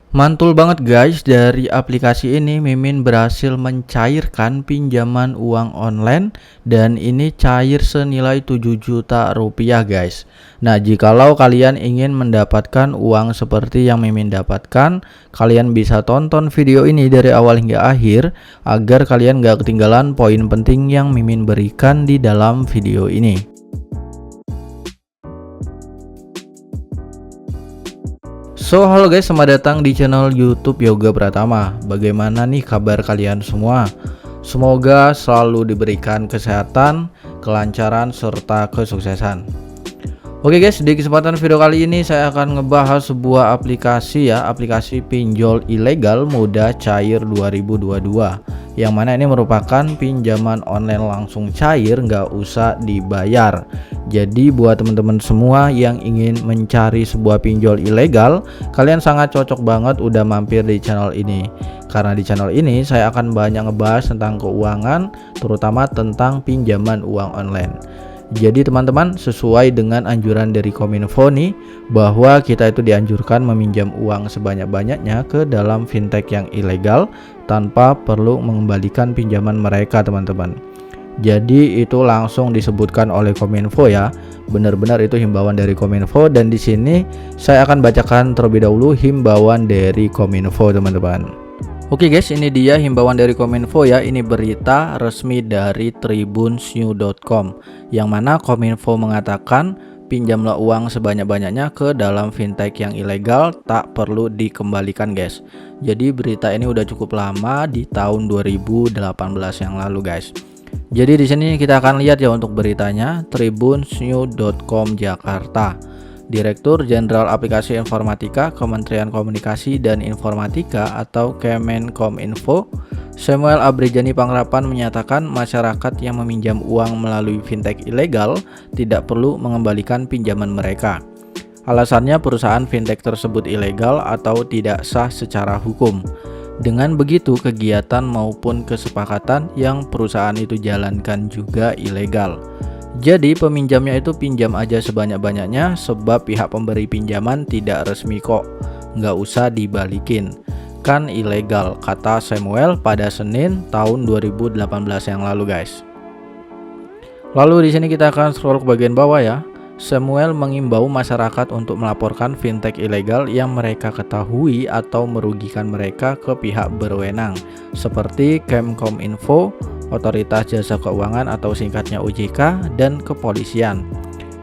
Mantul banget guys, dari aplikasi ini Mimin berhasil mencairkan pinjaman uang online dan ini cair senilai 7 juta rupiah guys. Nah, jikalau kalian ingin mendapatkan uang seperti yang Mimin dapatkan, kalian bisa tonton video ini dari awal hingga akhir agar kalian gak ketinggalan poin penting yang Mimin berikan di dalam video ini. Halo guys, selamat datang di channel YouTube Yoga Pratama. Bagaimana nih kabar kalian semua? Semoga selalu diberikan kesehatan, kelancaran, serta kesuksesan. Oke guys, di kesempatan video kali ini saya akan ngebahas sebuah aplikasi pinjol ilegal mudah cair 2022, yang mana ini merupakan pinjaman online langsung cair, nggak usah dibayar. Jadi buat teman-teman semua yang ingin mencari sebuah pinjol ilegal, kalian sangat cocok banget udah mampir di channel ini. Karena di channel ini saya akan banyak ngebahas tentang keuangan, terutama tentang pinjaman uang online. Jadi teman-teman, sesuai dengan anjuran dari Kominfo nih, bahwa kita itu dianjurkan meminjam uang sebanyak-banyaknya ke dalam fintech yang ilegal tanpa perlu mengembalikan pinjaman mereka teman-teman. Jadi itu langsung disebutkan oleh Kominfo ya. Benar-benar itu himbauan dari Kominfo, dan di sini saya akan bacakan terlebih dahulu himbauan dari Kominfo teman-teman. Oke guys, ini dia himbauan dari Kominfo ya. Ini berita resmi dari tribunsnews.com, yang mana Kominfo mengatakan pinjamlah uang sebanyak-banyaknya ke dalam fintech yang ilegal, tak perlu dikembalikan guys. Jadi berita ini udah cukup lama, di tahun 2018 yang lalu guys. Jadi di sini kita akan lihat ya untuk beritanya. tribunsnews.com Jakarta. Direktur Jenderal Aplikasi Informatika Kementerian Komunikasi dan Informatika atau Kemenkominfo, Samuel Abrijani Pangrapan menyatakan masyarakat yang meminjam uang melalui fintech ilegal tidak perlu mengembalikan pinjaman mereka. Alasannya perusahaan fintech tersebut ilegal atau tidak sah secara hukum. Dengan begitu, kegiatan maupun kesepakatan yang perusahaan itu jalankan juga ilegal. Jadi peminjamnya itu pinjam aja sebanyak-banyaknya, sebab pihak pemberi pinjaman tidak resmi kok. Nggak usah dibalikin. Kan ilegal, kata Samuel pada Senin tahun 2018 yang lalu guys. Lalu di sini kita akan scroll ke bagian bawah ya. Samuel mengimbau masyarakat untuk melaporkan fintech ilegal yang mereka ketahui atau merugikan mereka ke pihak berwenang seperti Kemkominfo, Otoritas Jasa Keuangan atau singkatnya OJK, dan kepolisian.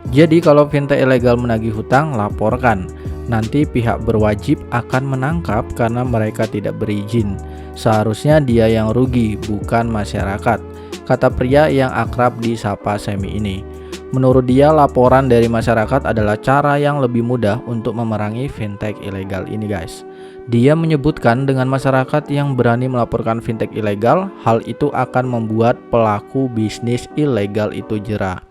Jadi kalau fintech ilegal menagih hutang, laporkan. Nanti pihak berwajib akan menangkap karena mereka tidak berizin. Seharusnya dia yang rugi, bukan masyarakat, kata pria yang akrab disapa Semi ini. Menurut dia, laporan dari masyarakat adalah cara yang lebih mudah untuk memerangi fintech ilegal ini guys. Dia menyebutkan dengan masyarakat yang berani melaporkan fintech ilegal, hal itu akan membuat pelaku bisnis ilegal itu jera.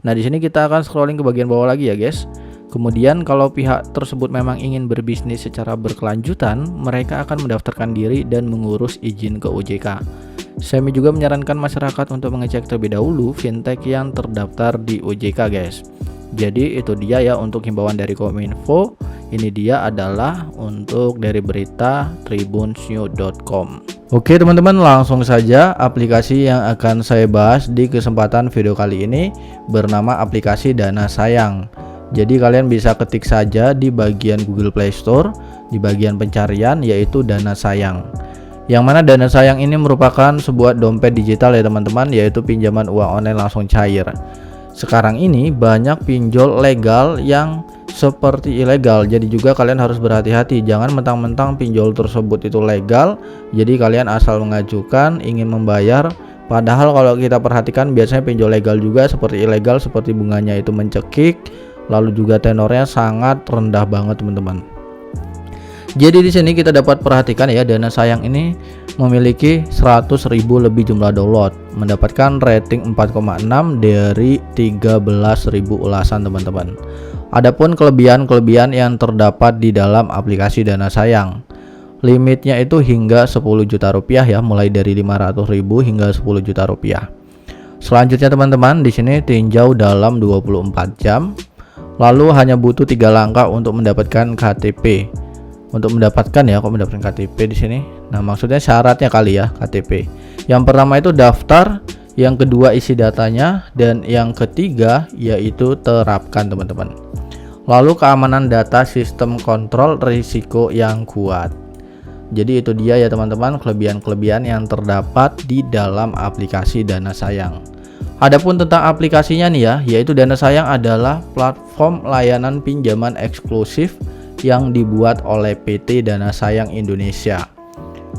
Nah, di sini kita akan scrolling ke bagian bawah lagi ya guys. Kemudian kalau pihak tersebut memang ingin berbisnis secara berkelanjutan, mereka akan mendaftarkan diri dan mengurus izin ke OJK. Semi juga menyarankan masyarakat untuk mengecek terlebih dahulu fintech yang terdaftar di OJK guys. Jadi itu dia ya untuk himbauan dari Kominfo. Ini dia adalah untuk dari berita tribunsnews.com. Oke teman-teman, langsung saja aplikasi yang akan saya bahas di kesempatan video kali ini bernama aplikasi Dana Sayang. Jadi kalian bisa ketik saja di bagian Google Play Store, di bagian pencarian yaitu Dana Sayang. Yang mana Dana Sayang ini merupakan sebuah dompet digital ya teman-teman, yaitu pinjaman uang online langsung cair. Sekarang ini banyak pinjol legal yang seperti ilegal, jadi juga kalian harus berhati-hati. Jangan mentang-mentang pinjol tersebut itu legal, jadi kalian asal mengajukan ingin membayar. Padahal kalau kita perhatikan biasanya pinjol legal juga seperti ilegal, seperti bunganya itu mencekik, lalu juga tenornya sangat rendah banget teman-teman. Jadi di sini kita dapat perhatikan ya, Dana Sayang ini memiliki 100.000 lebih jumlah download, mendapatkan rating 4,6 dari 13.000 ulasan teman-teman. Adapun kelebihan-kelebihan yang terdapat di dalam aplikasi Dana Sayang, limitnya itu hingga 10 juta rupiah ya, mulai dari 500.000 hingga 10 juta rupiah. Selanjutnya teman-teman, di sini tinjau dalam 24 jam. Lalu hanya butuh 3 langkah untuk mendapatkan KTP. untuk mendapatkan ya, kok mendapatkan KTP di sini. Nah, maksudnya syaratnya kali ya KTP. Yang pertama itu daftar, yang kedua isi datanya, dan yang ketiga yaitu terapkan teman-teman. Lalu keamanan data, sistem kontrol risiko yang kuat. Jadi itu dia ya teman-teman, kelebihan-kelebihan yang terdapat di dalam aplikasi Dana Sayang. Adapun tentang aplikasinya nih ya, yaitu Dana Sayang adalah platform layanan pinjaman eksklusif yang dibuat oleh PT Dana Sayang Indonesia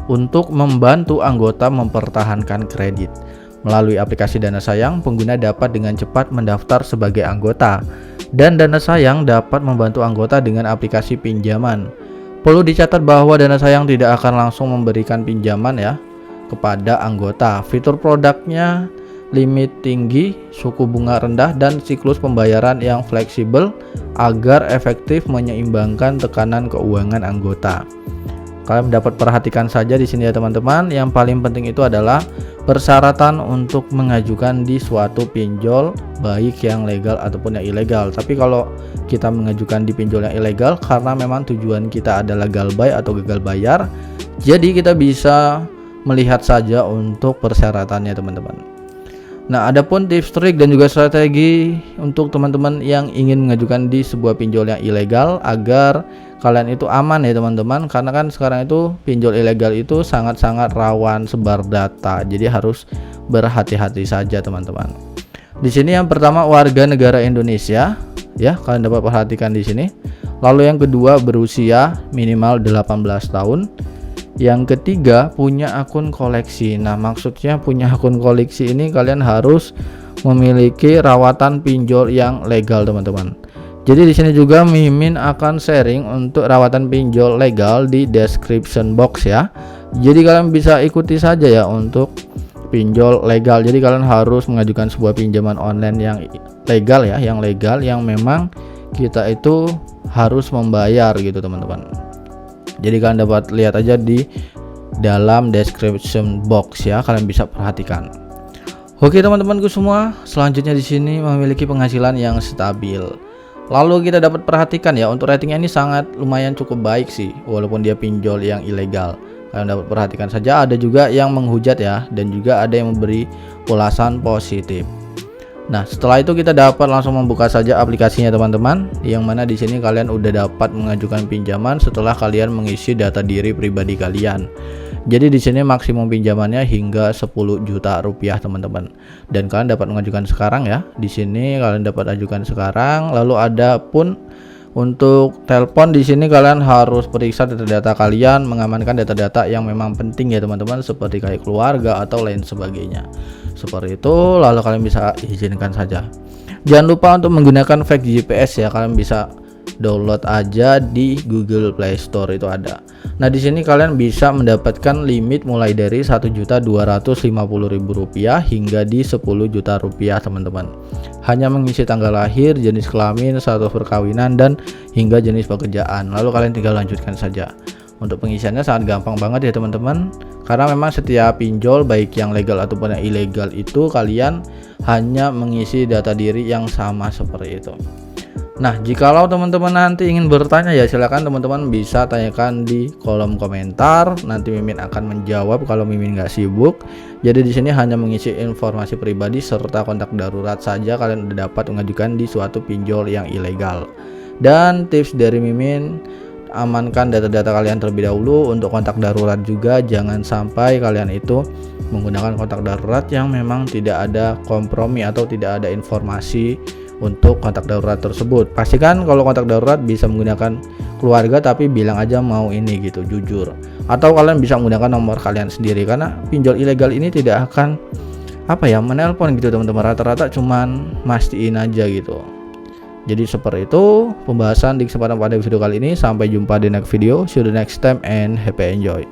untuk membantu anggota mempertahankan kredit. Melalui aplikasi Dana Sayang, pengguna dapat dengan cepat mendaftar sebagai anggota, dan Dana Sayang dapat membantu anggota dengan aplikasi pinjaman. Perlu dicatat bahwa Dana Sayang tidak akan langsung memberikan pinjaman ya kepada anggota. Fitur produknya limit tinggi, suku bunga rendah, dan siklus pembayaran yang fleksibel agar efektif menyeimbangkan tekanan keuangan anggota. Kalian dapat perhatikan saja di sini ya teman-teman. Yang paling penting itu adalah persyaratan untuk mengajukan di suatu pinjol, baik yang legal ataupun yang ilegal. Tapi kalau kita mengajukan di pinjol yang ilegal, karena memang tujuan kita adalah galbay atau gagal bayar, jadi kita bisa melihat saja untuk persyaratannya teman-teman. Nah, adapun tips, trik, dan juga strategi untuk teman-teman yang ingin mengajukan di sebuah pinjol yang ilegal agar kalian itu aman ya teman-teman, karena kan sekarang itu pinjol ilegal itu sangat-sangat rawan sebar data, jadi harus berhati-hati saja teman-teman. Di sini yang pertama warga negara Indonesia ya, kalian dapat perhatikan di sini. Lalu yang kedua berusia minimal 18 tahun. Yang ketiga punya akun koleksi. Nah, maksudnya punya akun koleksi ini kalian harus memiliki rawatan pinjol yang legal teman-teman. Jadi di sini juga Mimin akan sharing untuk rawatan pinjol legal di description box ya. Jadi kalian bisa ikuti saja ya untuk pinjol legal. Jadi kalian harus mengajukan sebuah pinjaman online yang legal ya, yang legal, yang memang kita itu harus membayar gitu teman-teman. Jadi kalian dapat lihat aja di dalam description box ya, kalian bisa perhatikan. Oke teman-temanku semua, selanjutnya di sini memiliki penghasilan yang stabil. Lalu kita dapat perhatikan ya, untuk ratingnya ini sangat lumayan cukup baik sih, walaupun dia pinjol yang ilegal. Kalian dapat perhatikan saja, ada juga yang menghujat ya, dan juga ada yang memberi ulasan positif. Nah, setelah itu kita dapat langsung membuka saja aplikasinya teman-teman, yang mana di sini kalian udah dapat mengajukan pinjaman setelah kalian mengisi data diri pribadi kalian. Jadi di sini maksimum pinjamannya hingga 10 juta rupiah teman-teman. Dan kalian dapat mengajukan sekarang ya. Di sini kalian dapat ajukan sekarang. Lalu ada pun untuk telepon, di sini kalian harus periksa data-data kalian, mengamankan data-data yang memang penting ya teman-teman, seperti kayak keluarga atau lain sebagainya. Seperti itu, lalu kalian bisa izinkan saja. Jangan lupa untuk menggunakan fake GPS ya, kalian bisa download aja di Google Play Store, itu ada. Nah, di sini kalian bisa mendapatkan limit mulai dari Rp1.250.000 hingga di Rp10 juta teman-teman. Hanya mengisi tanggal lahir, jenis kelamin, status perkawinan, dan hingga jenis pekerjaan. Lalu kalian tinggal lanjutkan saja. Untuk pengisiannya sangat gampang banget ya teman-teman, karena memang setiap pinjol baik yang legal ataupun yang ilegal itu kalian hanya mengisi data diri yang sama seperti itu. Nah, jikalau teman-teman nanti ingin bertanya ya, silakan teman-teman bisa tanyakan di kolom komentar. Nanti Mimin akan menjawab kalau Mimin nggak sibuk. Jadi di sini hanya mengisi informasi pribadi serta kontak darurat saja, kalian udah dapat mengajukan di suatu pinjol yang ilegal. Dan tips dari Mimin, amankan data-data kalian terlebih dahulu. Untuk kontak darurat juga jangan sampai kalian itu menggunakan kontak darurat yang memang tidak ada kompromi atau tidak ada informasi untuk kontak darurat tersebut. Pastikan kalau kontak darurat bisa menggunakan keluarga, tapi bilang aja mau ini gitu, jujur. Atau kalian bisa menggunakan nomor kalian sendiri, karena pinjol ilegal ini tidak akan menelpon gitu teman-teman, rata-rata cuman mastiin aja gitu. Jadi seperti itu pembahasan di kesempatan pada video kali ini. Sampai jumpa di next video. See you the next time and happy enjoy.